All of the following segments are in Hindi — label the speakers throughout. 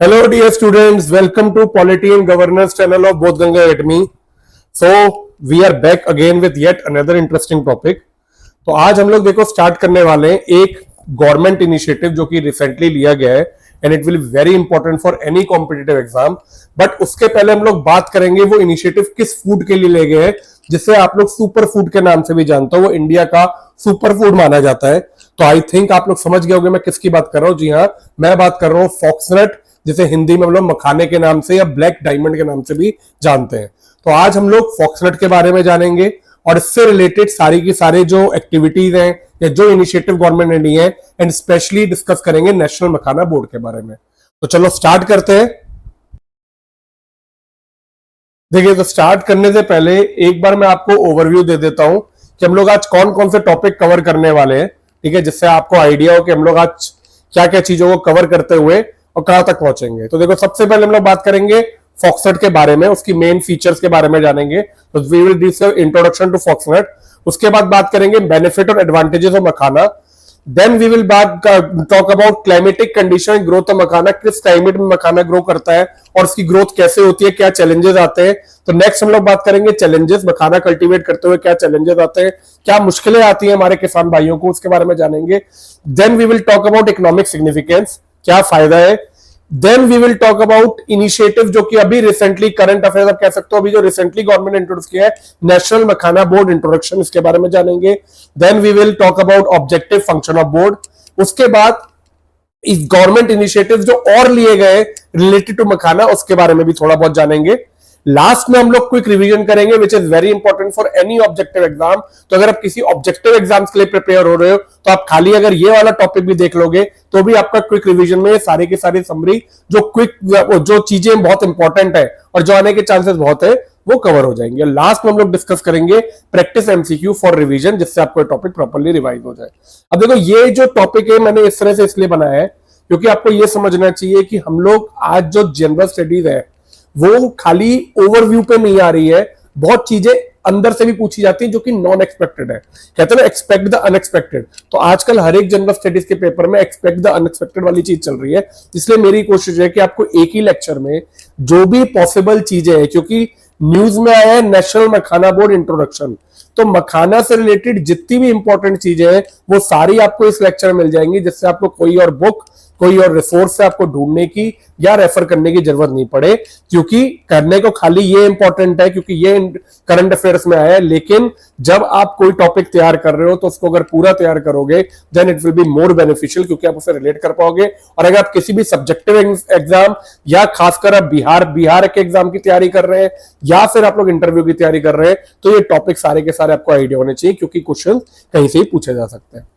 Speaker 1: Hello, dear students. Welcome to Polity and Governance channel of Bodhganga Academy. So, we are back again with yet another interesting topic. तो आज हम लोग देखो स्टार्ट करने वाले हैं एक गवर्नमेंट इनिशिएटिव जो कि रिसेंटली लिया गया है and it will be very important for any competitive exam. But उसके पहले हम लोग बात करेंगे वो इनिशिएटिव किस फूड के लिए ले गए हैं जिसे आप लोग सुपर फूड के नाम से भी जानते हो. वो इंडिया का सुपर फूड माना जाता है. तो आई थिंक आप लोग समझ गए होंगे मैं किसकी बात कर रहा हूं. जी हाँ, मैं बात कर रहा हूं फॉक्सनट, जिसे हिंदी में हम लोग मखाने के नाम से या ब्लैक डायमंड के नाम से भी जानते हैं. तो आज हम लोग फॉक्सनट के बारे में जानेंगे और इससे रिलेटेड सारी की सारे जो एक्टिविटीज हैं या जो इनिशिएटिव गवर्नमेंट ने लिए हैं एंड स्पेशली डिस्कस करेंगे नेशनल मखाना बोर्ड के बारे में. तो चलो स्टार्ट करते हैं. देखिए, तो स्टार्ट करने से पहले एक बार मैं आपको ओवरव्यू दे देता हूं कि हम लोग आज कौन कौन से टॉपिक कवर करने वाले हैं. ठीक है, जिससे आपको आइडिया हो कि हम लोग आज क्या क्या चीजों को कवर करते हुए और कहां तक पहुंचेंगे. तो देखो, सबसे पहले हम लोग बात करेंगे फॉक्सनट के बारे में, उसकी मेन फीचर्स के बारे में जानेंगे. तो we will discuss introduction to foxnut. उसके बाद बात करेंगे बेनिफिट और advantages of makhana. Then we will talk about climatic condition growth of makhana, किस क्लाइमेट में मखाना ग्रो करता है और उसकी ग्रोथ कैसे होती है, क्या चैलेंजेस आते हैं. तो नेक्स्ट हम लोग बात करेंगे चैलेंजेस, मखाना कल्टीवेट करते हुए क्या चैलेंजेस आते हैं, क्या मुश्किलें आती हैं हमारे किसान भाइयों को, उसके बारे में जानेंगे. Then we will talk about economic significance, क्या फायदा है. Then we will talk about initiative जो कि अभी रिसेंटली करंट अफेयर्स आप कह सकते हो, अभी जो रिसेंटली गवर्नमेंट ने इंट्रोड्यूस किया है नेशनल मखाना बोर्ड इंट्रोडक्शन, इसके बारे में जानेंगे. Then we will talk about objective function of board. उसके बाद इस गवर्नमेंट इनिशिएटिव जो और लिए गए रिलेटेड टू मखाना उसके बारे में भी थोड़ा बहुत जानेंगे. लास्ट में हम लोग क्विक रिवीजन करेंगे which is very important for any objective exam. तो अगर आप किसी ऑब्जेक्टिव एग्जाम्स के लिए प्रिपेयर हो रहे हो तो आप खाली अगर ये वाला टॉपिक भी देख लोगे तो भी आपका क्विक रिवीजन में सारी की सारी समरी जो चीजें बहुत इंपॉर्टेंट है और जो आने के चांसेस बहुत है वो कवर हो जाएंगे. लास्ट में हम लोग डिस्कस करेंगे प्रैक्टिस एमसीक्यू फॉर रिवीजन, जिससे आपको टॉपिक प्रॉपर्ली रिवाइज हो जाए. अब देखो, ये जो टॉपिक है मैंने इस तरह से इसलिए बनाया है क्योंकि आपको ये समझना चाहिए कि हम लोग आज जो जनरल स्टडीज है वो खाली ओवरव्यू पे नहीं आ रही है, बहुत चीजें अंदर से भी पूछी जाती है जो कि नॉन एक्सपेक्टेड है. कहते हैं ना एक्सपेक्ट द अनएक्सपेक्टेड. तो आजकल हर एक जनरल स्टडीज के पेपर में एक्सपेक्ट द अनएक्सपेक्टेड वाली चीज चल रही है. इसलिए मेरी कोशिश है कि आपको एक ही लेक्चर में जो भी पॉसिबल चीजें हैं, क्योंकि न्यूज में आया है नेशनल मखाना बोर्ड इंट्रोडक्शन, तो मखाना से रिलेटेड जितनी भी इंपॉर्टेंट चीजें हैं वो सारी आपको इस लेक्चर में मिल जाएंगी, जिससे आपको कोई और बुक कोई और रिसोर्स से आपको ढूंढने की या रेफर करने की जरूरत नहीं पड़े. क्योंकि करने को खाली ये इंपॉर्टेंट है क्योंकि ये करंट अफेयर्स में आया है, लेकिन जब आप कोई टॉपिक तैयार कर रहे हो तो उसको अगर पूरा तैयार करोगे then it will be more beneficial, क्योंकि आप उसे रिलेट कर पाओगे. और अगर आप किसी भी सब्जेक्टिव एग्जाम या खासकर आप बिहार के एग्जाम की तैयारी कर रहे हैं या फिर आप लोग इंटरव्यू की तैयारी कर रहे हैं तो ये टॉपिक सारे के सारे आपको आइडिया होने चाहिए, क्योंकि क्वेश्चन कहीं से ही पूछे जा सकते हैं.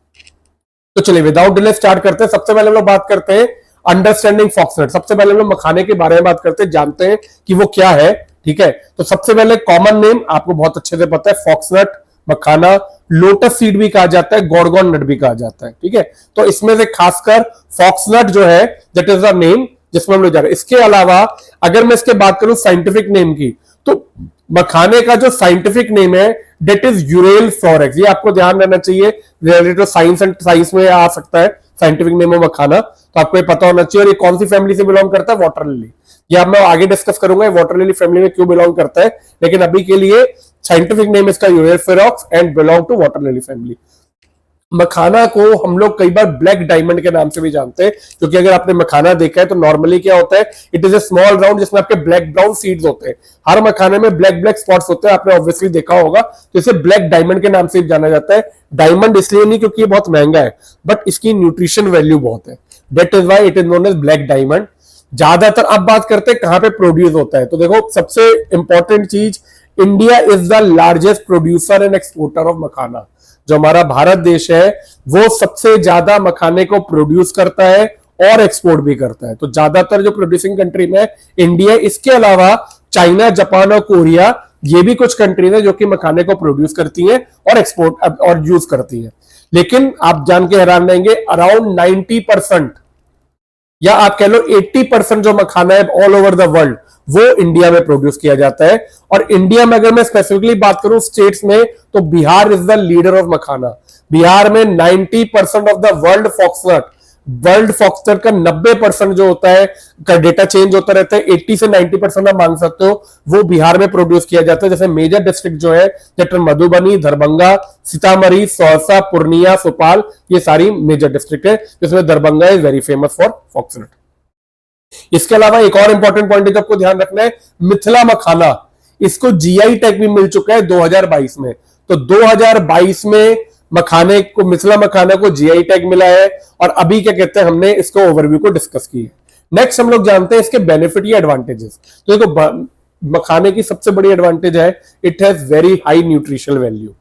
Speaker 1: तो चलिए विदाउट डिले स्टार्ट करते हैं. सबसे पहले हम लोग बात करते हैं अंडरस्टैंडिंग फॉक्सनट. सबसे पहले हम लोग मखाने के बारे में बात करते हैं, जानते हैं कि वो क्या है. ठीक है, तो सबसे पहले कॉमन नेम आपको बहुत अच्छे से पता है, फॉक्सनट, मखाना, लोटस सीड भी कहा जाता है, गॉर्गन नट भी कहा जाता है. ठीक है, तो इसमें से खासकर फॉक्सनट जो है दैट इज द नेम जिसमें हम लोग जा रहे हैं. इसके अलावा अगर मैं इसके बात करूं साइंटिफिक नेम की, तो मखाने का जो साइंटिफिक नेम है डेट इज यूरेल फ्लोरेक्स. ये आपको ध्यान रहना चाहिए, रिलेटेड साइंस एंड साइंस में आ सकता है साइंटिफिक नेम है मखाना, तो आपको ये पता होना चाहिए. और ये कौन सी फैमिली से बिलोंग करता है, वाटर लिली. ये अब मैं आगे डिस्कस करूंगा वाटर लिली फैमिली में क्यों बिलोंग करता है, लेकिन अभी के लिए साइंटिफिक नेम इसका Euryale ferox and belong to water lily family. Makhana को हम लोग कई बार ब्लैक डायमंड के नाम से भी जानते हैं, क्योंकि अगर आपने मखाना देखा है तो नॉर्मली क्या होता है, it is A small round जिसमें आपके ब्लैक ब्राउन सीड्स होते हैं. हर मखाने में ब्लैक ब्लैक स्पॉट्स होते हैं, आपने ऑब्वियसली देखा होगा, तो इसे ब्लैक डायमंड के नाम से जाना जाता है. डायमंड इसलिए नहीं क्योंकि ये बहुत महंगा है, बट इसकी न्यूट्रिशन वैल्यू बहुत है, that is why it is known as black diamond. ज्यादातर अब बात करते हैं कहां पे प्रोड्यूस होता है, तो देखो सबसे इंपॉर्टेंट चीज, India is the largest producer and exporter of makhana. जो हमारा भारत देश है वो सबसे ज्यादा मखाने को प्रोड्यूस करता है और एक्सपोर्ट भी करता है. तो ज्यादातर जो प्रोड्यूसिंग कंट्री में इंडिया, इसके अलावा चाइना, जापान और कोरिया, ये भी कुछ कंट्रीज है जो कि मखाने को प्रोड्यूस करती हैं और एक्सपोर्ट और यूज करती हैं. लेकिन आप जान के हैरान रहेंगे, अराउंड 90% या आप कह लो 80% जो मखाना है ऑल ओवर द वर्ल्ड वो इंडिया में प्रोड्यूस किया जाता है. और इंडिया में अगर मैं स्पेसिफिकली बात करूं स्टेट्स में, तो Bihar is the leader of makhana. Bihar में 90% of the world foxnut world foxtail का 90% जो होता है का डेटा चेंज होता रहता है, 80 से 90% आप मान सकते हो वो बिहार में प्रोड्यूस किया जाता है। जैसे मेजर डिस्ट्रिक्ट जो है जैसे मधुबनी, दरभंगा, सीतामढ़ी, सहरसा, पूर्णिया, भोपाल, ये सारी मेजर डिस्ट्रिक्ट है, जिसमें Darbhanga is very famous for foxtail. इसके अलावा एक और इंपॉर्टेंट पॉइंट है जो आपको ध्यान रखना है, मिथिला मखाना, इसको जीआई टैग भी मिल चुका है 2022 में। तो 2022 में मखाने को, मिथिला मखाना को जीआई टैग मिला है, और अभी क्या कहते हैं हमने इसको ओवरव्यू को डिस्कस की है। नेक्स्ट हम लोग जानते हैं इसके बेनिफिट या एडवांटेजेस। तो देखो मखाने की सबसे बड़ी एडवांटेज है it has very high nutritional value.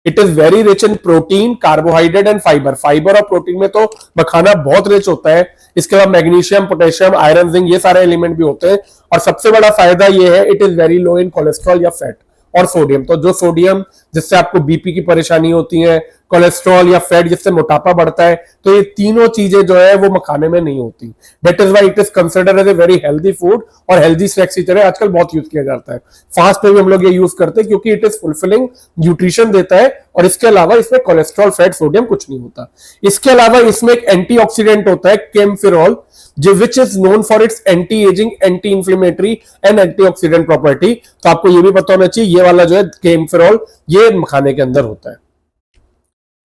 Speaker 1: It is very rich in protein, carbohydrate and fibre. Fibre और प्रोटीन में तो मखाना बहुत रिच होता है। इसके बाद मैग्नीशियम, पोटेशियम, आयरन, जिंक, ये सारे एलिमेंट भी होते हैं। और सबसे बड़ा फायदा ये है it is very low in cholesterol या फैट और सोडियम। तो जो सोडियम जिससे आपको बीपी की परेशानी होती है, कोलेस्ट्रॉल या फैट जिससे मोटापा बढ़ता है, तो ये तीनों चीजें जो है वो मखाने में नहीं होती। That is why it is considered as a very healthy food, और हेल्दी स्नैक्स की तरह आजकल बहुत यूज किया जाता है। फास्ट में भी हम लोग ये यूज करते हैं क्योंकि इट इज फुलफिलिंग, न्यूट्रिशन देता है, और इसके अलावा इसमें कोलेस्ट्रॉल, फैट, सोडियम कुछ नहीं होता। इसके अलावा इसमें एक एंटीऑक्सीडेंट होता है केमफिरॉल, जो which is known for its anti ageing, anti inflammatory and antioxidant property. तो आपको ये भी पता होना चाहिए, ये वाला जो है केमफिरॉल ये मखाने के अंदर होता है।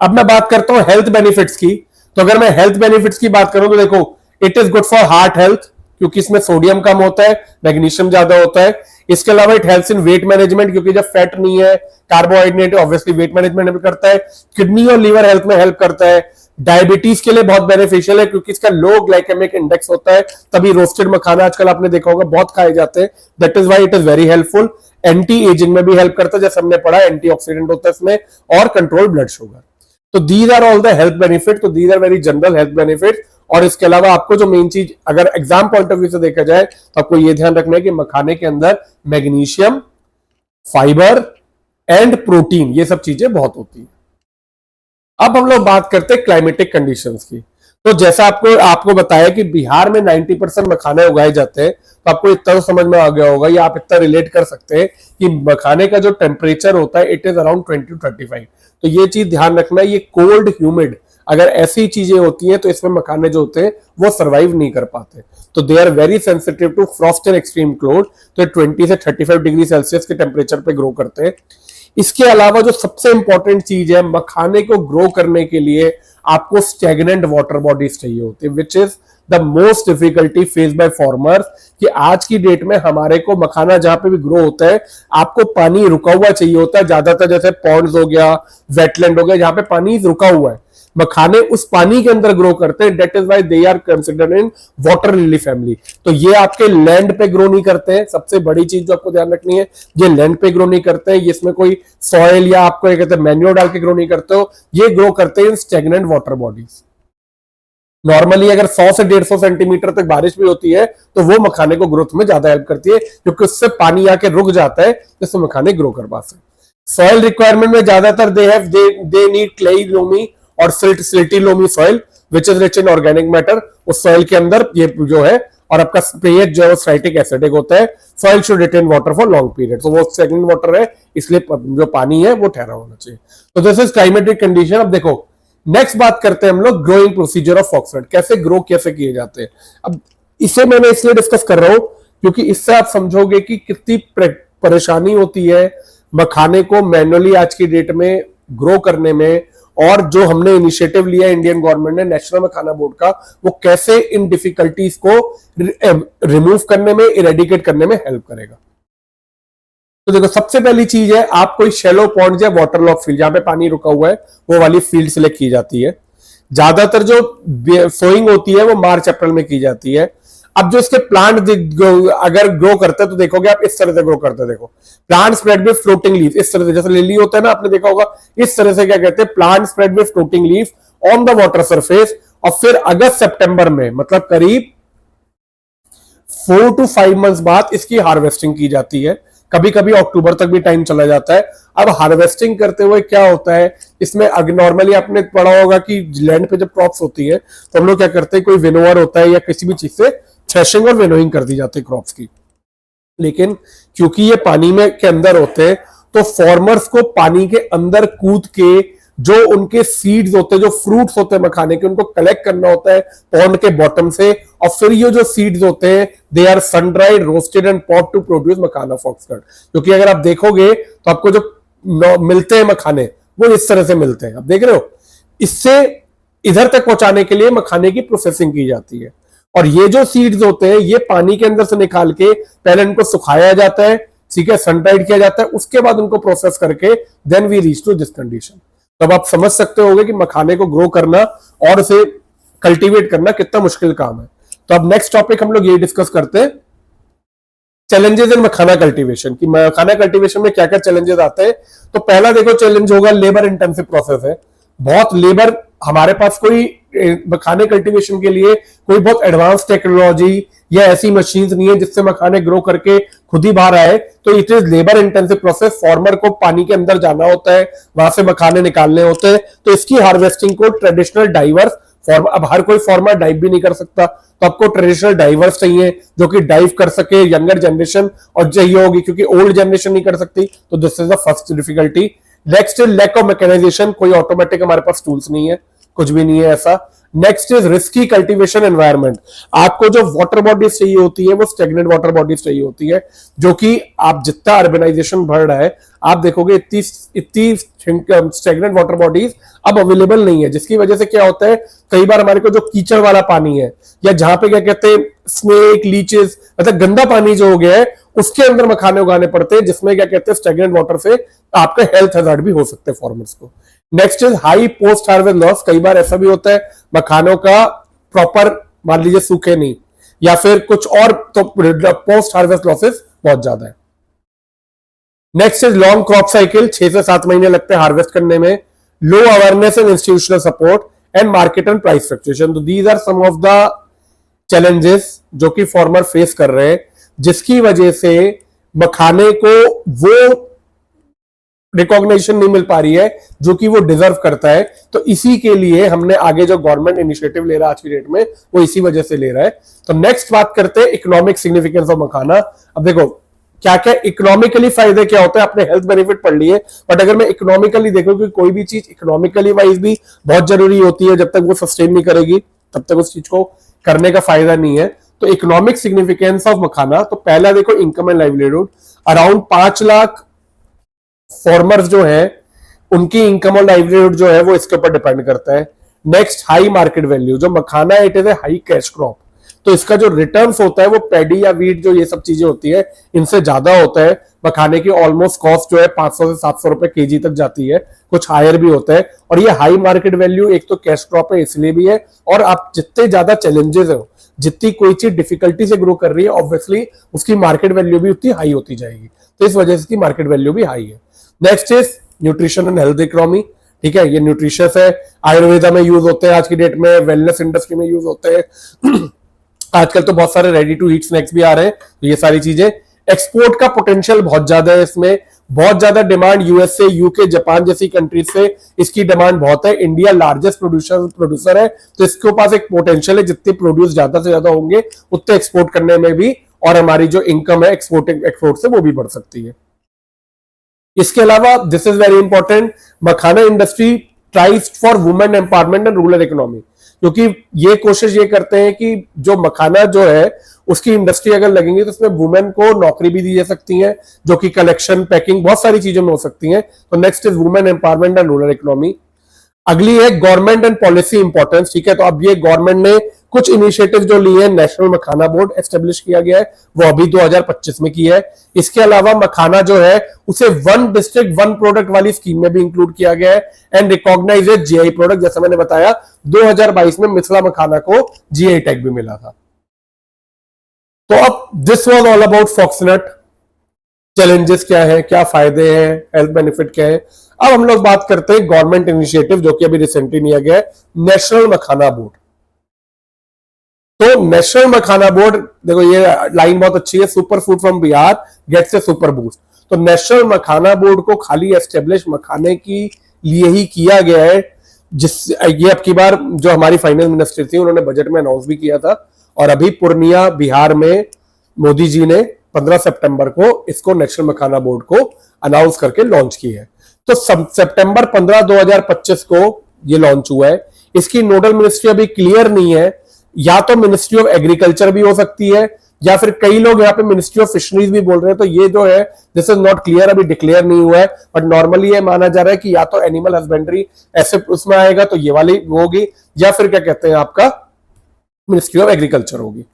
Speaker 1: अब मैं बात करता हूं हेल्थ बेनिफिट्स की। तो अगर मैं हेल्थ बेनिफिट्स की बात करूं तो देखो it is good for heart health, क्योंकि इसमें सोडियम कम होता है, मैग्नीशियम ज्यादा होता है। इसके अलावा it helps in weight management, क्योंकि जब फैट नहीं है, कार्बोहाइड्रेट, ऑब्वियसली वेट मैनेजमेंट भी करता है। किडनी और लीवर हेल्थ में हेल्प करता है। डायबिटीज के लिए बहुत बेनिफिशियल है क्योंकि इसका लो ग्लाइकेमिक इंडेक्स होता है, तभी रोस्टेड मखाना आजकल आपने देखा होगा बहुत खाए जाते हैं। That is why it is very helpful. Anti ageing में भी हेल्प करता है, जैसे हमने पढ़ा एंटीऑक्सीडेंट होता है इसमें, और कंट्रोल ब्लड शुगर। तो these are all the health benefit. तो these are very general health benefit. और इसके अलावा आपको जो मेन चीज अगर एग्जाम पॉइंट ऑफ व्यू से देखा जाए तो आपको यह ध्यान रखना है कि मखाने के अंदर मैग्नीशियम, फाइबर एंड प्रोटीन, ये सब चीजें बहुत होती है। अब हम लोग बात करते हैं क्लाइमेटिक कंडीशंस की। तो जैसा आपको बताया कि बिहार में 90% मखाने उगाए जाते हैं, तो आपको इतना तो समझ में आ गया होगा, या आप इतना रिलेट कर सकते हैं कि मखाने का जो टेम्परेचर होता है इट इज अराउंड 20 to 35। तो ये चीज ध्यान रखना है, ये कोल्ड ह्यूमिड अगर ऐसी चीजें होती हैं तो इसमें मखाने जो होते हैं वो सर्वाइव नहीं कर पाते। तो they are very sensitive to frost and extreme cold. तो 20 से 35 डिग्री सेल्सियस के टेम्परेचर पे ग्रो करते हैं। इसके अलावा जो सबसे इंपॉर्टेंट चीज है, मखाने को ग्रो करने के लिए आपको स्टैग्नेंट वाटर बॉडीज चाहिए होती है, which is the most difficulty face by farmers. कि आज की डेट में हमारे को मखाना जहां पे भी ग्रो होता है आपको पानी रुका हुआ चाहिए होता है, ज्यादातर जैसे पॉन्ड्स हो गया, वेटलैंड हो गया, जहां पे पानी रुका हुआ है, मखाने उस पानी के अंदर ग्रो करते हैं। That is why they are considered in water lily family. तो ये आपके लैंड पे ग्रो नहीं करते हैं, सबसे बड़ी चीज जो आपको ध्यान रखनी है, ये लैंड पे ग्रो नहीं करते हैं, इसमें कोई सॉइल या आपको कहते हैं मैन्योर डाल के ग्रो नहीं करते हो, ये ग्रो करते हैं इन स्टैग्नेंट वाटर बॉडीज। नॉर्मली अगर 100 से 150 सेंटीमीटर तक बारिश भी होती है तो वो मखाने को ग्रोथ में ज्यादा हेल्प करती है, क्योंकि उससे पानी आके रुक जाता है, जिससे मखाने ग्रो कर पाते हैं। सॉइल रिक्वायरमेंट में ज्यादातर दे नीड क्लेई लोमी और silty loamy soil which is rich in organic matter. उस सॉइल के अंदर ये जो है, और आपका पीएच जो है साइट्रिक एसिडिक होता है। Soil should retain water for long period. तो वो स्टैग्नेंट वाटर है, इसलिए जो पानी है वो ठहरा होना चाहिए। तो दिस इज क्लाइमेटिक कंडीशन। अब देखो नेक्स्ट बात करते हैं हम लोग ग्रोइंग प्रोसीजर ऑफ फॉक्सटेल, कैसे ग्रो कैसे किए जाते हैं। अब इसे मैंने इसलिए डिस्कस कर रहा हूं क्योंकि इससे आप समझोगे कि कितनी परेशानी होती है मखाने को मैन्युअली आज की डेट में ग्रो करने में, और जो हमने इनिशिएटिव लिया इंडियन गवर्नमेंट ने नेशनल मखाना बोर्ड का, वो कैसे इन डिफिकल्टीज को रिमूव करने में, इरेडिकेट करने में हेल्प करेगा। तो देखो सबसे पहली चीज है, आप कोई शैलो पॉन्ड या वाटर लॉक फील्ड जहां पे पानी रुका हुआ है वो वाली फील्ड सिलेक्ट की जाती है। ज्यादातर जो सोइंग होती है वो मार्च अप्रैल में की जाती है। अब जो इसके प्लांट अगर ग्रो करते हैं तो देखोगे आप इस तरह से ग्रो करते हैं। देखो plant spread with floating leaf, इस तरह से जैसे लिली होता है ना, आपने देखा होगा, इस तरह से क्या कहते हैं, plant spread with floating leaf on the water surface. और फिर अगस्त सितंबर में, मतलब करीब 4 to 5 मंथ्स बाद इसकी हार्वेस्टिंग की जाती है। कभी कभी अक्टूबर तक भी टाइम चला जाता है। अब हार्वेस्टिंग करते हुए क्या होता है, इसमें नॉर्मली आपने पढ़ा होगा कि लैंड पे जब क्रॉप्स होती है तो हम लोग क्या करते हैं, कोई विनोवर होता है या किसी भी चीज से थ्रेशिंग और विनोइंग कर दी जाती है क्रॉप्स की। लेकिन क्योंकि ये पानी में के अंदर होते हैं तो फार्मर्स को पानी के अंदर कूद के जो उनके सीड्स होते हैं, जो फ्रूट्स होते हैं मखाने के, उनको कलेक्ट करना होता है पॉन्ड के बॉटम से, और फिर ये जो सीड्स होते हैं they are sun dried, roasted and popped to produce makhana foxtail. क्योंकि अगर आप देखोगे तो आपको जो मिलते हैं मखाने वो इस तरह से मिलते हैं, आप देख रहे हो। इससे इधर तक पहुंचाने के लिए मखाने की प्रोसेसिंग की जाती है, और ये जो सीड्स होते हैं ये पानी के अंदर से निकाल के पहले इनको सुखाया जाता है, ठीक है, सन ड्राइड किया जाता है, उसके बाद उनको प्रोसेस करके then we reach to this condition. तब आप समझ सकते होगे कि मखाने को ग्रो करना और उसे कल्टीवेट करना कितना मुश्किल काम है। तो अब नेक्स्ट टॉपिक हम लोग ये डिस्कस करते हैं, चैलेंजेस इन मखाना कल्टीवेशन, कि मखाना कल्टीवेशन में क्या क्या चैलेंजेस आते हैं। तो पहला देखो चैलेंज होगा, लेबर इंटेंसिव प्रोसेस है, बहुत लेबर, हमारे पास कोई मखाने कल्टीवेशन के लिए कोई बहुत एडवांस टेक्नोलॉजी या ऐसी मशीन्स नहीं है जिससे मखाने ग्रो करके खुद ही बाहर आए, तो it is labour intensive process. Farmer को पानी के अंदर जाना होता है, वहां से मखाने निकालने होते हैं, तो इसकी हार्वेस्टिंग को ट्रेडिशनल डाइवर्स फार्मर, अब हर कोई फार्मर डाइव भी नहीं कर सकता, तो आपको ट्रेडिशनल डाइवर्स चाहिए जो कि डाइव कर सके, यंगर जनरेशन और चाहिए होगी, क्योंकि ओल्ड जनरेशन नहीं कर सकती, तो this is the first difficulty. Next is lack of mechanization, कोई ऑटोमेटिक हमारे पास टूल्स नहीं है, कुछ भी नहीं है ऐसा। Next is risky cultivation environment, आपको जो वाटर बॉडीज चाहिए होती है वो स्टेगनेंट वाटर बॉडीज चाहिए होती है, जो कि आप जितना अर्बनाइजेशन बढ़ रहा है आप देखोगे इतनी स्टेगनेंट वाटर बॉडीज अब अवेलेबल नहीं है, जिसकी वजह से क्या होता है कई बार हमारे को जो कीचड़ वाला पानी है, या जहां पे क्या कहते हैं स्नेक लीचेस, मतलब गंदा पानी जो हो गया है उसके अंदर मखाने उगाने पड़ते हैं, जिसमें क्या कहते हैं स्टेगनेंट वाटर से आपका हेल्थ हैजार्ड भी हो सकते हैं फार्मर्स को। Next is high post harvest loss, कई बार ऐसा भी होता है मखानों का प्रॉपर मान लीजिए सूखे नहीं या फिर कुछ और, तो पोस्ट हार्वेस्ट लॉसेस बहुत ज्यादा है। Next is long crop cycle, 6 से 7 महीने लगते हैं हार्वेस्ट करने में। Low awareness and institutional support and market and price fluctuation, तो these are some of the challenges जो कि फार्मर फेस कर रहे हैं, जिसकी वजह से मखाने को वो रिकॉग्निशन नहीं मिल पा रही है जो कि वो डिजर्व करता है। तो इसी के लिए हमने आगे जो गवर्नमेंट इनिशिएटिव ले रहा है आज की डेट में वो इसी वजह से ले रहा है। तो नेक्स्ट बात करते हैं इकोनॉमिक सिग्निफिकेंस ऑफ मखाना। अब देखो क्या क्या इकोनॉमिकली फायदे क्या होते हैं, आपने हेल्थ बेनिफिट पढ़ लिए, बट अगर मैं इकोनॉमिकली देखूं कि कोई भी चीज इकोनॉमिकली वाइज भी बहुत जरूरी होती है, जब तक वो सस्टेन नहीं करेगी तब तक उस चीज को करने का फायदा नहीं है। तो इकोनॉमिक सिग्निफिकेंस ऑफ मखाना, तो पहला देखो income and livelihood, around 5 lakh farmers जो है उनकी इनकम और लाइवलीहुड जो है वो इसके ऊपर डिपेंड करता है। नेक्स्ट हाई मार्केट वैल्यू, जो makhana it is a high cash crop, तो इसका जो रिटर्न्स होता है वो पैडी या वीट जो ये सब चीजें होती है इनसे ज्यादा होता है। मखाने की ऑलमोस्ट कॉस्ट जो है 500 से 700 रुपए केजी तक जाती है, कुछ हायर भी होता है। और ये हाई मार्केट वैल्यू एक तो कैश क्रॉप है इसलिए भी है, और आप जितने ज्यादा चैलेंजेस हो, जितनी कोई चीज डिफिकल्टी से ग्रो कर रही है ऑब्वियसली उसकी मार्केट वैल्यू भी उतनी हाई होती जाएगी, तो इस वजह से इसकी मार्केट वैल्यू भी हाई है। Next is nutrition and health economy, ठीक है, ये न्यूट्रिशियस है, आयुर्वेदा में यूज होते हैं आज की डेट में, वेलनेस इंडस्ट्री में यूज होते हैं आजकल तो बहुत सारे रेडी टू ईट स्नैक्स भी आ रहे हैं, तो ये सारी चीजें। एक्सपोर्ट का पोटेंशियल बहुत ज्यादा है, इसमें बहुत ज्यादा डिमांड यूएसए, यूके, जापान जैसी कंट्रीज से इसकी डिमांड बहुत है। इंडिया लार्जेस्ट प्रोड्यूसर है, तो इसके पास एक पोटेंशियल है, जितने प्रोड्यूस ज्यादा से ज्यादा होंगे उतने एक्सपोर्ट करने में भी, और हमारी जो इनकम है एक्सपोर्ट से वो भी बढ़ सकती है। इसके अलावा this is very important, makhana industry tries for women empowerment and rural economy, क्योंकि ये कोशिश ये करते हैं कि जो मखाना जो है उसकी इंडस्ट्री अगर लगेंगी तो उसमें वुमेन को नौकरी भी दी जा सकती है, जो कि कलेक्शन, पैकिंग, बहुत सारी चीजों में हो सकती हैं। तो next is women empowerment and rural economy. अगली है गवर्नमेंट एंड पॉलिसी इंपॉर्टेंस, ठीक है, तो अब ये गवर्नमेंट ने कुछ इनिशिएटिव जो लिए हैं, नेशनल मखाना बोर्ड एस्टेब्लिश किया गया है, वो अभी 2025 में किया है। इसके अलावा मखाना जो है उसे 1 डिस्ट्रिक्ट 1 प्रोडक्ट वाली स्कीम में भी इंक्लूड किया गया है एंड रिकॉग्नाइज जीआई प्रोडक्ट, जैसा मैंने बताया 2022 में मिथिला मखाना को जीआई टैग भी मिला था। तो अब this was all about foxnut, challenges क्या है, क्या फायदे हैं, हेल्थ बेनिफिट क्या है। अब हम लोग बात करते हैं गवर्नमेंट इनिशिएटिव जो कि अभी रिसेंटली लिया गया है, नेशनल मखाना बोर्ड। तो नेशनल मखाना बोर्ड, देखो ये लाइन बहुत अच्छी है, super food from Bihar gets a super boost. तो नेशनल मखाना बोर्ड को खाली एस्टेब्लिश मखाने की लिए ही किया गया है, जिस ये अब की बार जो हमारी फाइनेंस मिनिस्टर थी उन्होंने बजट में अनाउंस भी किया था, और अभी पूर्णिया बिहार में मोदी जी ने 15 सितंबर को इसको नेशनल मखाना बोर्ड को अनाउंस करके लॉन्च किया है। तो सितंबर 15 2025 को ये लॉन्च हुआ है। इसकी नोडल मिनिस्ट्री अभी क्लियर नहीं है, या तो मिनिस्ट्री ऑफ एग्रीकल्चर भी हो सकती है, या फिर कई लोग यहाँ पे मिनिस्ट्री ऑफ फिशरीज भी बोल रहे हैं। तो ये जो है दिस इज नॉट क्लियर, अभी डिक्लेयर नहीं हुआ है, बट नॉर्मली ये माना जा रहा है कि या तो एनिमल हस्बेंड्री ऐसे उसमें आएगा तो ये वाली होगी, या फिर क्या कहते हैं आपका मिनिस्ट्री ऑफ एग्रीकल्चर होगी।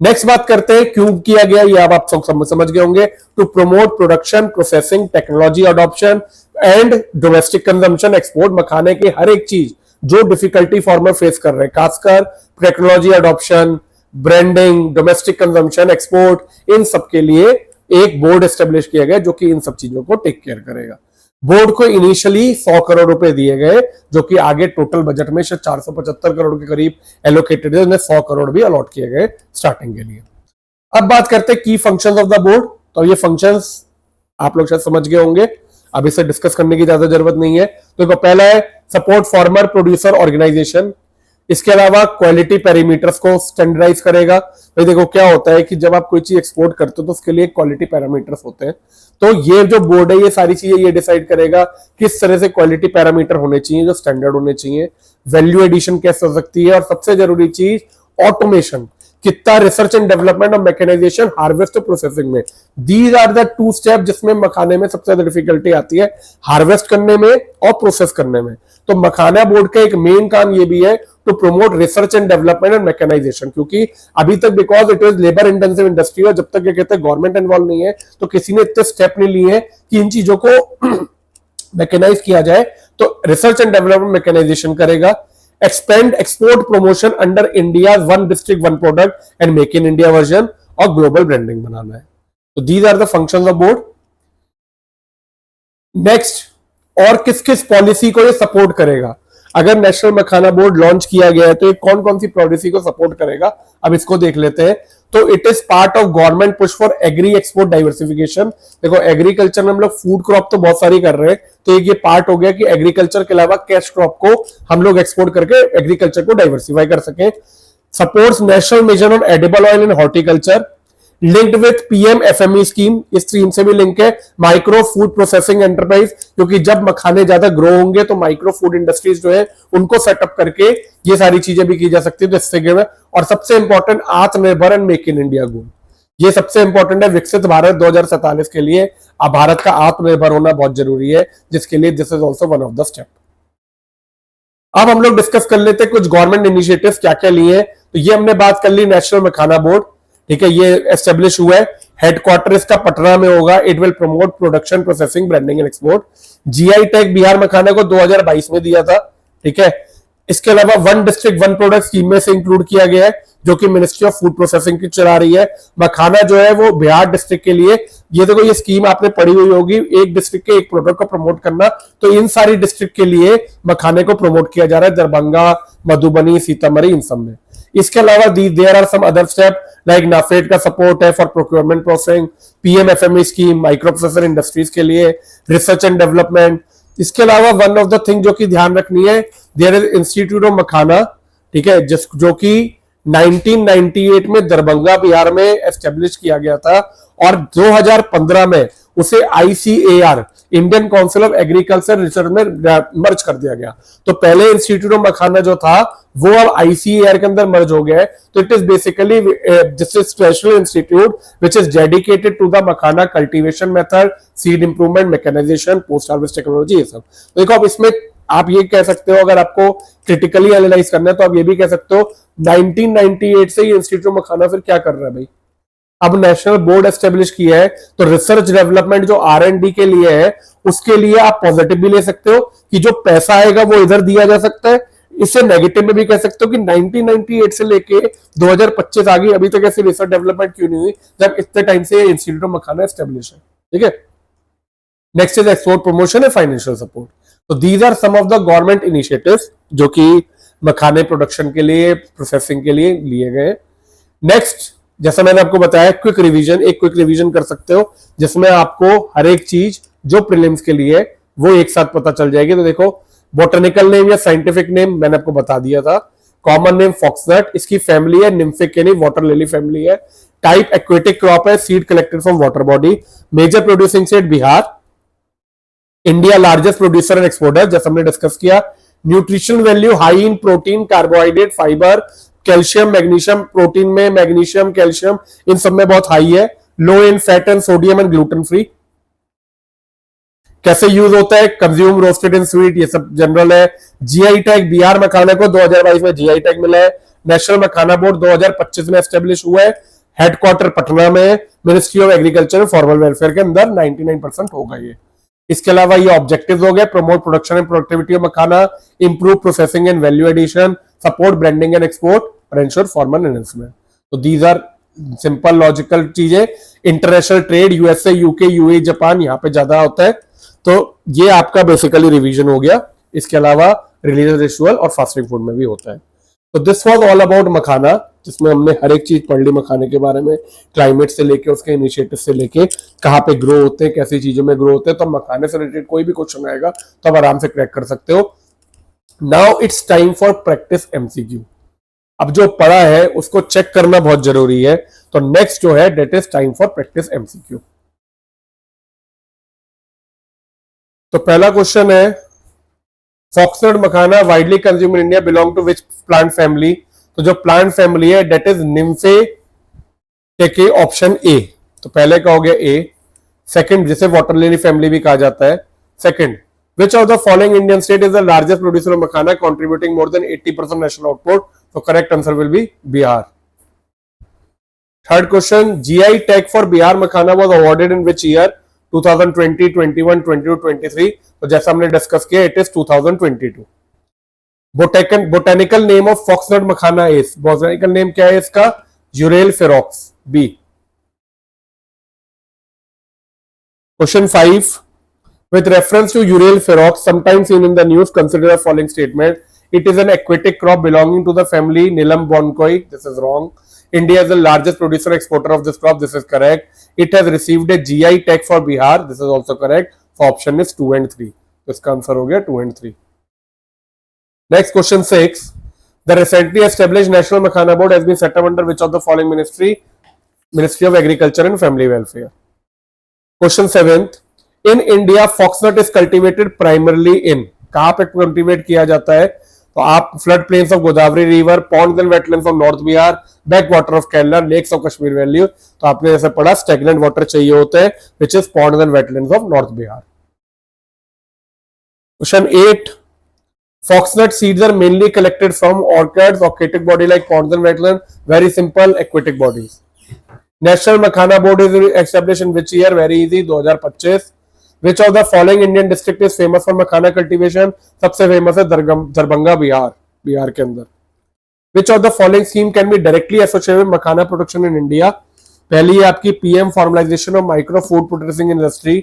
Speaker 1: नेक्स्ट बात करते हैं क्यों किया गया, ये अब आप समझ गए होंगे। To promote production, processing, technology adoption and domestic consumption, export, मखाने की हर एक चीज जो डिफिकल्टी फार्मर फेस कर रहे हैं, खासकर technology adoption, branding, domestic consumption, export, इन सब के लिए एक बोर्ड एस्टेब्लिश किया गया जो कि इन सब चीजों को टेक केयर करेगा। बोर्ड को इनिशियली 100 करोड़ रुपए दिए गए, जो कि आगे टोटल बजट में शायद 475 करोड़ के करीब एलोकेटेड है, उन्हें 100 करोड़ भी अलॉट किए गए स्टार्टिंग के लिए। अब बात करते हैं की फंक्शंस ऑफ द बोर्ड। तो ये फंक्शंस आप लोग शायद समझ गए होंगे, अब इसे डिस्कस करने की ज्यादा जरूरत नहीं है। तो पहला है सपोर्ट फार्मर प्रोड्यूसर ऑर्गेनाइजेशन। इसके अलावा क्वालिटी पैरामीटर्स को स्टैंडर्डाइज करेगा। भाई देखो क्या होता है कि जब आप कोई चीज एक्सपोर्ट करते हो तो उसके लिए क्वालिटी पैरामीटर्स होते हैं। तो ये जो बोर्ड है ये सारी चीजें ये डिसाइड करेगा किस तरह से क्वालिटी पैरामीटर होने चाहिए, जो स्टैंडर्ड होने चाहिए, वैल्यू एडिशन कैसे हो सकती है, और सबसे जरूरी चीज ऑटोमेशन, कितना रिसर्च एंड डेवलपमेंट और मैकेनाइजेशन, हार्वेस्ट और प्रोसेसिंग में। दीज आर द 2 स्टेप जिसमें मखाने में सबसे ज्यादा डिफिकल्टी आती है, हार्वेस्ट करने में और प्रोसेस करने में। तो मखाना बोर्ड का एक मेन काम ये भी है to promote research and development and mechanization, क्योंकि अभी तक because it is labour intensive industry, और जब तक ये कहते हैं गवर्नमेंट इन्वॉल्व नहीं है तो किसी ने इतने स्टेप नहीं लिए हैं कि इन चीजों को मैकेनाइज किया जाए। तो रिसर्च एंड डेवलपमेंट मैकेनाइजेशन करेगा। Expand export promotion under India one district one product and make in India version, और ग्लोबल ब्रांडिंग बनाना है। तो these are the functions of board. Next, और किस किस पॉलिसी को ये सपोर्ट करेगा। अगर नेशनल मखाना बोर्ड लॉन्च किया गया है तो ये कौन कौन सी पॉलिसी को सपोर्ट करेगा, अब इसको देख लेते हैं। तो it is part of government push for agree export diversification. देखो एग्रीकल्चर में हम लोग फूड क्रॉप तो बहुत सारी कर रहे हैं, तो एक ये पार्ट हो गया कि एग्रीकल्चर के अलावा कैश क्रॉप को हम लोग एक्सपोर्ट करके एग्रीकल्चर को डाइवर्सिफाई कर सके। Supports national mission on edible oil in horticulture, linked with PM FME scheme, इस स्कीम से भी लिंक है। माइक्रो फूड प्रोसेसिंग एंटरप्राइज, क्योंकि जब मखाने ज्यादा ग्रो होंगे तो माइक्रो फूड इंडस्ट्रीज जो है उनको सेटअप करके ये सारी चीजें भी की जा सकती है, तो इससे। और सबसे इंपॉर्टेंट आत्मनिर्भर एंड मेक इन इंडिया गोल, ये सबसे इंपॉर्टेंट है विकसित भारत 2047 के लिए। अब भारत का आत्मनिर्भर होना बहुत जरूरी है, जिसके लिए this is also one of the step. अब हम लोग डिस्कस कर लेते हैं कुछ गवर्नमेंट इनिशिएटिव्स क्या क्या लिए हैं। तो ये हमने बात कर ली नेशनल मखाना बोर्ड, ठीक है, ये एस्टेब्लिश हुआ है, हेडक्वार्टर इसका पटना में होगा। It will promote production, processing, branding and export. GI tag Bihar makhana को 2022 में दिया था, ठीक है। इसके अलावा one district one product scheme में से इंक्लूड किया गया है, जो कि मिनिस्ट्री ऑफ फूड प्रोसेसिंग की चला रही है। मखाना जो है वो बिहार डिस्ट्रिक्ट के लिए, ये देखो ये स्कीम आपने पढ़ी हुई होगी, एक डिस्ट्रिक्ट के एक प्रोडक्ट को प्रमोट करना, तो इन सारी डिस्ट्रिक्ट के लिए मखाने को प्रमोट किया जा रहा है, दरभंगा, मधुबनी, सीतामढ़ी, इन सब में। इसके अलावा there are some other step like NAFED का सपोर्ट है for procurement processing, PM FME scheme micro processor industries के लिए, रिसर्च एंड डेवलपमेंट। इसके अलावा वन ऑफ द थिंग जो कि ध्यान रखनी है, देयर इज इंस्टीट्यूट ऑफ मखाना, ठीक है, जो कि 1998 में दरभंगा बिहार में एस्टेब्लिश किया गया था, और 2015 में उसे ICAR, Indian council of agriculture research में मर्ज कर दिया गया। तो पहले इंस्टीट्यूट ऑफ मखाना जो था वो अब आईसीएआर के अंदर मर्ज हो गया है। तो it is basically this is special institute which is dedicated to the makhana cultivation method, seed improvement, mechanisation, post harvest technology, ये सब। देखो अब इसमें आप ये कह सकते हो, अगर आपको क्रिटिकली एनालाइज करना है तो आप ये भी कह सकते हो 1998 से ये इंस्टीट्यूट ऑफ मखाना फिर क्या कर रहा है भाई। अब नेशनल बोर्ड एस्टेब्लिश किया है, तो रिसर्च डेवलपमेंट जो R&D के लिए है उसके लिए आप पॉजिटिव भी ले सकते हो कि जो पैसा आएगा वो इधर दिया जा सकता है। इससे नेगेटिव में भी कह सकते हो कि 1998 से लेके 2025 आ गई, अभी तक ऐसी रिसर्च डेवलपमेंट क्यों नहीं हुई जब इतने टाइम से इंस्टीट्यूट ऑफ मखाना एस्टेब्लिश है, ठीक है। Next is export promotion and financial support. तो these are some of the government initiatives जो कि मखाने प्रोडक्शन के लिए, प्रोसेसिंग के लिए लिए गए। नेक्स्ट, जैसा मैंने आपको बताया, क्विक रिवीजन, एक क्विक रिवीजन कर सकते हो जिसमें आपको हर एक चीज जो प्रीलिम्स के लिए वो एक साथ पता चल जाएगी। तो देखो बोटेनिकल नेम या साइंटिफिक नेम मैंने आपको बता दिया था। कॉमन नेम फॉक्सनट, इसकी फैमिली है निम्फिक यानी वाटर लिली फैमिली है। टाइप एक्वेटिक क्रॉप है, seed collected from water body. Major producing state Bihar. India largest producer and exporter, जैसे हमने डिस्कस किया। Nutrition value high in protein, carbohydrate, fibre, calcium, magnesium, protein में मैग्नीशियम, कैल्शियम इन सब में बहुत हाई है। Low in fat and sodium and gluten free. कैसे यूज होता है, कंज्यूम रोस्टेड इन स्वीट, ये सब जनरल है। जीआई टैग बिहार मखाना को 2022 में जीआई टैग मिला है। नेशनल मखाना बोर्ड 2025 में एस्टेब्लिश हुआ है। हेडक्वार्टर पटना में, ministry of agriculture and formal welfare के अंदर 99% होगा ये। इसके अलावा ये ऑब्जेक्टिव्स हो गए, promote production and productivity of makhana, improve processing and value addition, support branding and export और एंश्योर फॉर्मल एनहांसमेंट। तो दीज आर सिंपल लॉजिकल चीजें। International trade, USA, UK, UAE, Japan, यहाँ पे ज्यादा होता है। तो ये आपका बेसिकली रिवीजन हो गया। इसके अलावा रिलीजियस रिचुअल और फास्टिंग फूड में भी होता है। तो दिस वाज ऑल अबाउट मखाना, जिसमें हमने हर एक चीज पढ़ ली मखाने के बारे में, क्लाइमेट से लेके उसके इनिशिएटिव से लेके कहाँ पे ग्रो होते हैं, कैसी चीजों में ग्रो होते हैं। तो मखाने से रिलेटेड कोई भी क्वेश्चन आएगा तो आप आराम से क्रैक कर सकते हो। Now it's time for practice MCQ. अब जो पढ़ा है उसको चेक करना बहुत जरूरी है। तो नेक्स्ट जो है that is time for practice MCQ. तो पहला क्वेश्चन है, foxnut makhana widely consume in India belong to which plant family. तो जो प्लांट फैमिली है that is Nymphaeaceae, option A. तो पहले का हो गया ए। सेकंड, जिसे वाटर लिली फैमिली भी कहा जाता है। Second, which of the following Indian state is the largest producer of makhana contributing more than 80% national output. तो correct answer will be Bihar. Third question, GI tag for Bihar makhana was awarded in which year. 2020, 21, 22, 23। तो जैसा हमने डिस्कस किया, it is 2022। Botanical name of foxnut makhana is, botanical name क्या है इसका, Euryale ferox, B. Question 5, with reference to Ural ferox, sometimes seen in the news, consider the following statement. It is an aquatic crop belonging to the family Nilambonkoi. This is wrong. India is the largest producer and exporter of this crop. This is correct. It has received a GI tag for Bihar. This is also correct. So option is 2 and 3. तो इसका आंसर हो गया 2 and 3. Next question 6. The recently established National Makhana Board has been set up under which of the following ministry? Ministry of Agriculture and Family Welfare. Question 7. In India foxnut is cultivated primarily in, कहां पे कल्टिवेट किया जाता है। तो आप flood plains of Godavari river, ponds and wetlands of north Bihar, backwater of Kerala, lakes of Kashmir valley. तो आपने जैसे पढ़ा स्टैग्नेंट वाटर चाहिए होते हैं, which is ponds and wetlands of north Bihar. Question 8, foxnut seeds are mainly collected from orchids, aquatic body like ponds and wetlands, very simple aquatic bodies. National Makhana Board is established in which year? Very easy, 2025. Which of the following Indian district is famous for makhana cultivation? सबसे फेमस है दरभंगा, बिहार के अंदर। Which of the following scheme can be directly associated with makhana production in India? पहली है आपकी PM formalization of micro food processing industry,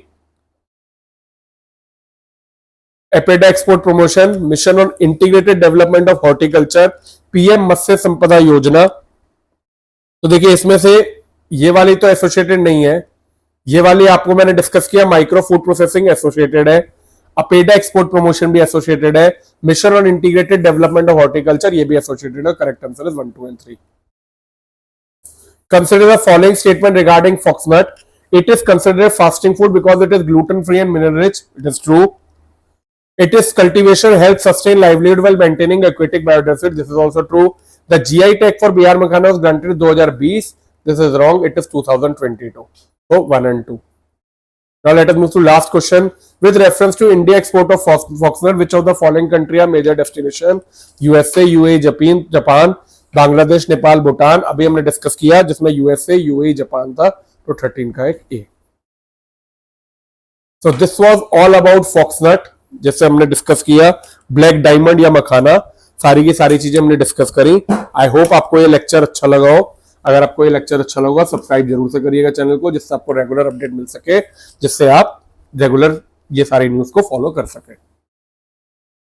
Speaker 1: APEDA export promotion, mission on integrated development of horticulture, PM मत्स्य संपदा योजना। तो देखिए इसमें से ये वाली तो एसोसिएटेड नहीं है, ये वाली आपको मैंने डिस्कस किया, माइक्रो फूड प्रोसेसिंग एसोसिएटेड है, अपेडा एक्सपोर्ट प्रमोशन भी एसोसिएटेड है, mission on integrated development of horticulture ये भी एसोसिएटेड है। Correct answer is 1, 2 and 3. Consider the following statement regarding foxnut. It is considered fasting food because it is gluten free and mineral rich. It is true. It is cultivation helps sustain livelihood while maintaining aquatic biodiversity. This is also true. The GI tag for Bihar Makhana was granted in 2020. This is wrong. It is 2022. So 1 and 2. Now let us move to last question. With reference to India export of foxnut, which of the following country are major destination? USA, UAE, Japan, Bangladesh, Nepal, Bhutan. अभी हमने डिस्कस किया जिसमें यूएसए, यूएई, जापान था। तो 13 का एक A. So this was all about foxnut, जैसे हमने डिस्कस किया ब्लैक डायमंड या मखाना, सारी की सारी चीजें हमने डिस्कस करी। आई होप आपको ये लेक्चर अच्छा लगा हो। अगर आपको ये लेक्चर अच्छा लगा सब्सक्राइब जरूर से करिएगा चैनल को, जिससे आपको रेगुलर अपडेट मिल सके, जिससे आप रेगुलर ये सारी न्यूज को फॉलो कर सके।